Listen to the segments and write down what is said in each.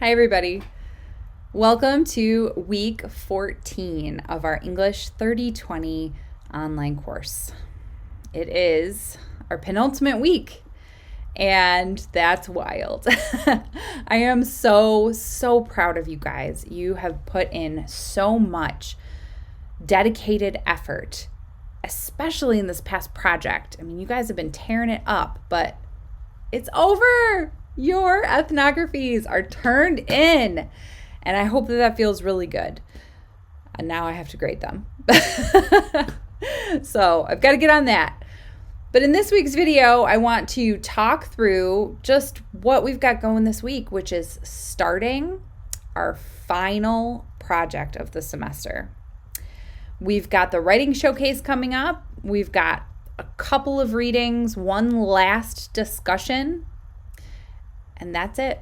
Hi, everybody. Welcome to week 14 of our English 3020 online course. It is our penultimate week, and that's wild. I am so proud of you guys. You have put in so much dedicated effort, especially in this past project. I mean, you guys have been tearing it up, but it's over. Your ethnographies are turned in, and I hope that feels really good. And now I have to grade them. So I've got to get on that. But in this week's video, I want to talk through just what we've got going this week, which is starting our final project of the semester. We've got the writing showcase coming up. We've got a couple of readings, one last discussion, and that's it.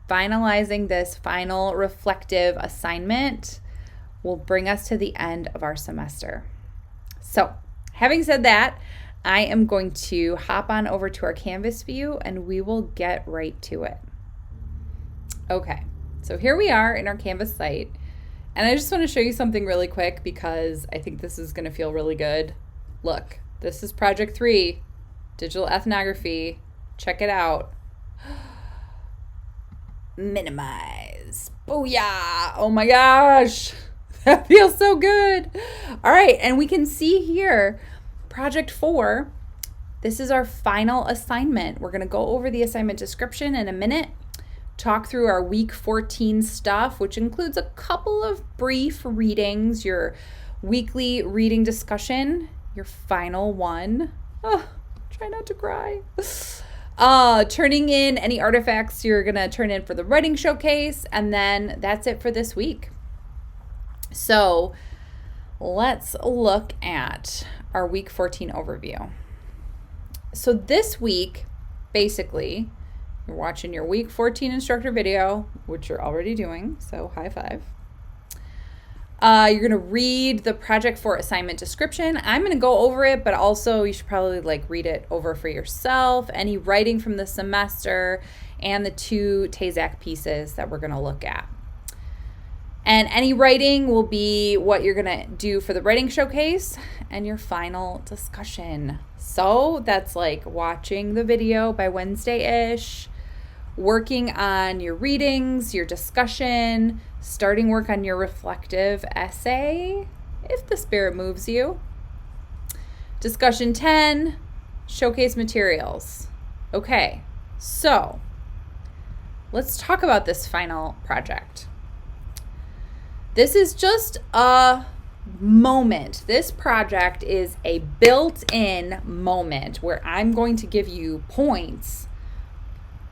Finalizing this final reflective assignment will bring us to the end of our semester. So, having said that, I am going to hop on over to our Canvas view and we will get right to it. Okay, so here we are in our Canvas site, and I just want to show you something really quick because I think this is going to feel really good. Look, this is Project 3, Digital Ethnography. Check it out. Minimize. Booyah! Oh my gosh, that feels so good. All right, and we can see here, Project 4, this is our final assignment. We're going to go over the assignment description in a minute, talk through our week 14 stuff, which includes a couple of brief readings, your weekly reading discussion, your final one. Oh, try not to cry. Turning in any artifacts you're going to turn in for the writing showcase, and then that's it for this week. So let's look at our week 14 overview. So this week, basically, you're watching your week 14 instructor video, which you're already doing, so high five. You're going to read the Project 4 assignment description. I'm going to go over it, but also you should probably read it over for yourself. Any writing from the semester and the 2 TASAC pieces that we're going to look at. And any writing will be what you're going to do for the writing showcase and your final discussion. So that's like watching the video by Wednesday-ish, working on your readings, your discussion, starting work on your reflective essay, if the spirit moves you. Discussion 10, showcase materials. Okay, so let's talk about this final project. This is just a moment. This project is a built-in moment where I'm going to give you points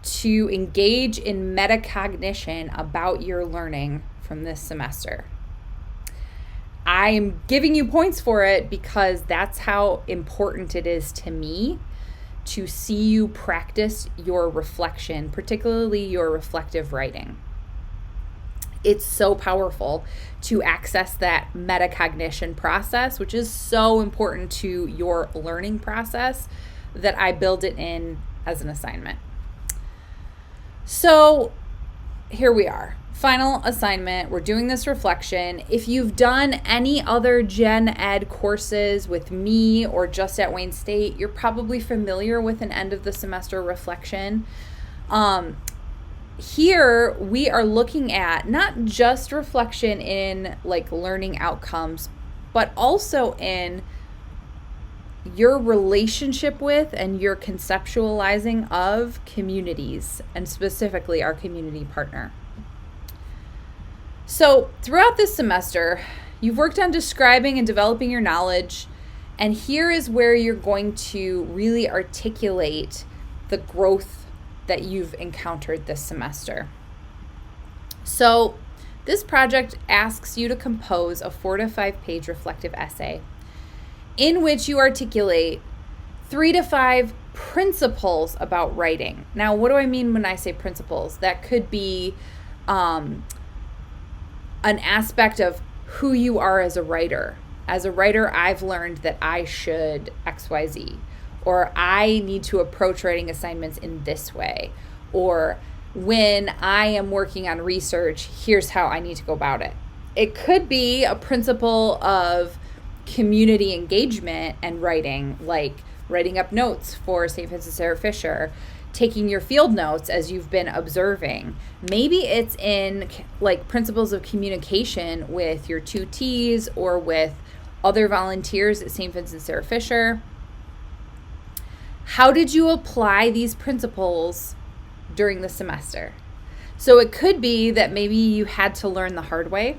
to engage in metacognition about your learning from this semester. I am giving you points for it because that's how important it is to me to see you practice your reflection, particularly your reflective writing. It's so powerful to access that metacognition process, which is so important to your learning process, that I build it in as an assignment. So here we are, final assignment. We're doing this reflection. If you've done any other Gen Ed courses with me or just at Wayne State, you're probably familiar with an end of the semester reflection. Here we are looking at not just reflection in learning outcomes, but also in your relationship with and your conceptualizing of communities, and specifically our community partner. So throughout this semester, you've worked on describing and developing your knowledge, and here is where you're going to really articulate the growth that you've encountered this semester. So this project asks you to compose a 4 to 5 page reflective essay in which you articulate 3 to 5 principles about writing. Now, what do I mean when I say principles? That could be an aspect of who you are as a writer. As a writer, I've learned that I should XYZ, or I need to approach writing assignments in this way, or when I am working on research, here's how I need to go about it. It could be a principle of community engagement and writing, like writing up notes for St. Vincent Sarah Fisher, taking your field notes as you've been observing. Maybe it's in like principles of communication with your tutees or with other volunteers at St. Vincent Sarah Fisher. How did you apply these principles during the semester? So it could be that maybe you had to learn the hard way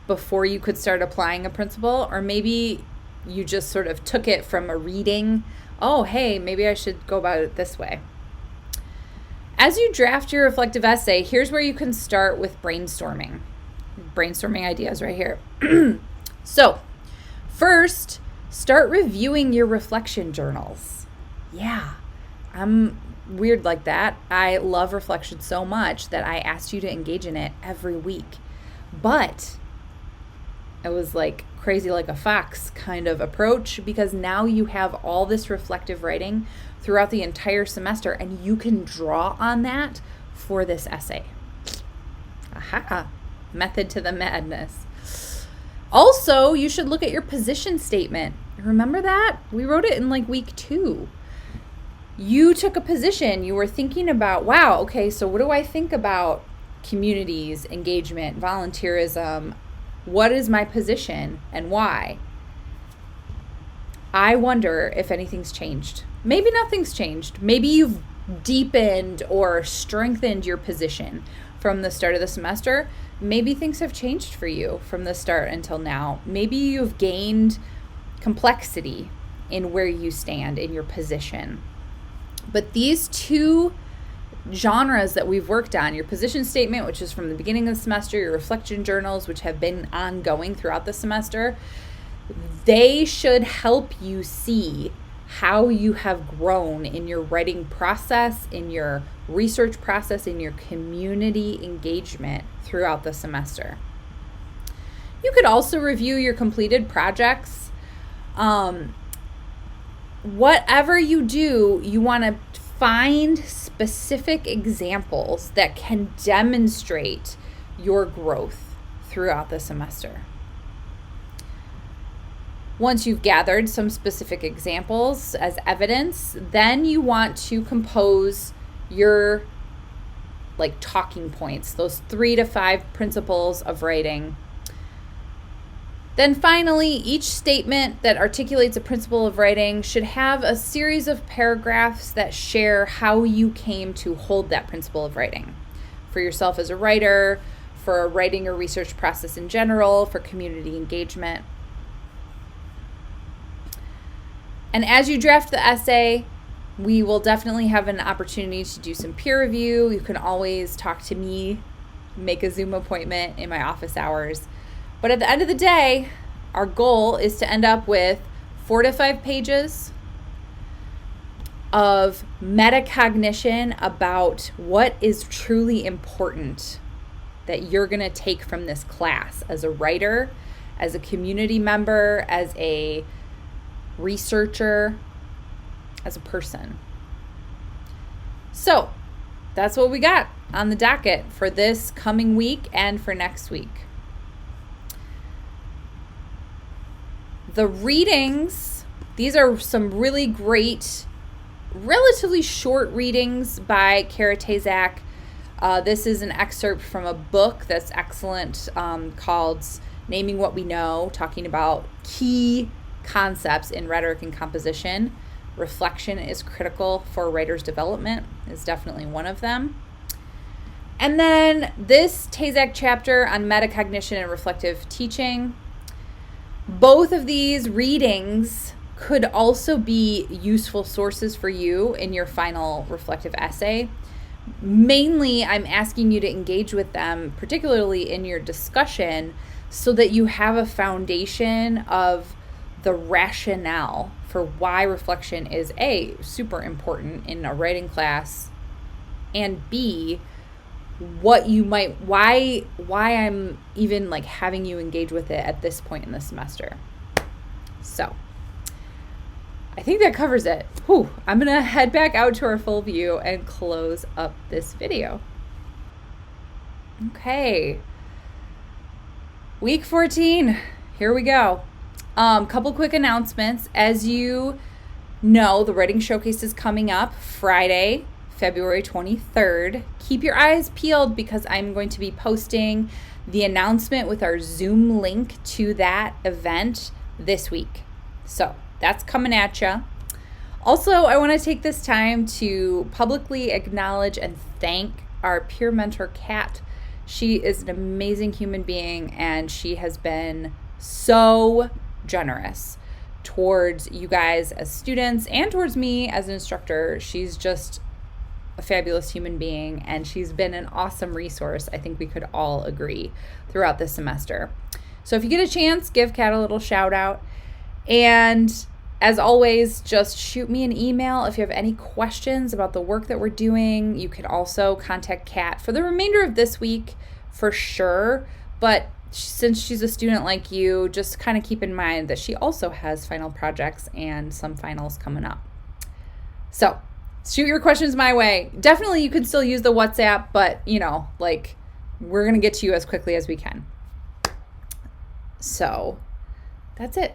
before you could start applying a principle, or maybe you just sort of took it from a reading. Oh, hey, maybe I should go about it this way. As you draft your reflective essay, here's where you can start with brainstorming. Brainstorming ideas right here. So, first, start reviewing your reflection journals. Yeah, I'm weird like that. I love reflection so much that I asked you to engage in it every week. But it was like crazy like a fox kind of approach, because now you have all this reflective writing throughout the entire semester and you can draw on that for this essay. Aha, method to the madness. Also, you should look at your position statement. Remember that? We wrote it in like week 2. You took a position. You were thinking about, wow, okay, so what do I think about communities, engagement, volunteerism? What is my position and why? I wonder if anything's changed. Maybe nothing's changed. Maybe you've deepened or strengthened your position from the start of the semester. Maybe things have changed for you from the start until now. Maybe you've gained complexity in where you stand in your position. But these two genres that we've worked on, your position statement, which is from the beginning of the semester, your reflection journals, which have been ongoing throughout the semester, they should help you see how you have grown in your writing process, in your research process, in your community engagement throughout the semester. You could also review your completed projects. Whatever you do, you want to find specific examples that can demonstrate your growth throughout the semester. Once you've gathered some specific examples as evidence, then you want to compose your like talking points, those 3 to 5 principles of writing. Then finally, each statement that articulates a principle of writing should have a series of paragraphs that share how you came to hold that principle of writing. For yourself as a writer, for a writing or research process in general, for community engagement. And as you draft the essay, we will definitely have an opportunity to do some peer review. You can always talk to me, make a Zoom appointment in my office hours. But at the end of the day, our goal is to end up with 4 to 5 pages of metacognition about what is truly important that you're going to take from this class as a writer, as a community member, as a researcher, as a person. So that's what we got on the docket for this coming week and for next week. The readings, these are some really great, relatively short readings by Kara Tazak. This is an excerpt from a book that's excellent called Naming What We Know, talking about key concepts in rhetoric and composition. Reflection is critical for a writer's development, is definitely one of them. And then this Tazak chapter on metacognition and reflective teaching. Both of these readings could also be useful sources for you in your final reflective essay. Mainly, I'm asking you to engage with them, particularly in your discussion, so that you have a foundation of the rationale for why reflection is A, super important in a writing class, and B, what you might, why I'm even like having you engage with it at this point in the semester. So I think that covers it. I'm gonna head back out to our full view and close up this video. Okay. Week 14. Here we go. Couple quick announcements. As you know, the Writing Showcase is coming up Friday, February 23rd. Keep your eyes peeled because I'm going to be posting the announcement with our Zoom link to that event this week. So that's coming at you. Also, I want to take this time to publicly acknowledge and thank our peer mentor, Kat. She is an amazing human being, and she has been so generous towards you guys as students and towards me as an instructor. She's just a fabulous human being, and she's been an awesome resource. I think we could all agree throughout this semester. So if you get a chance, give Kat a little shout out. And as always, just shoot me an email if you have any questions about the work that we're doing. You can also contact Kat for the remainder of this week for sure. But since she's a student like you, just kind of keep in mind that she also has final projects and some finals coming up. So shoot your questions my way. Definitely you can still use the WhatsApp, but we're going to get to you as quickly as we can. So that's it.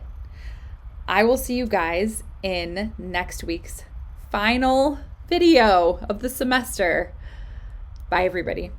I will see you guys in next week's final video of the semester. Bye, everybody.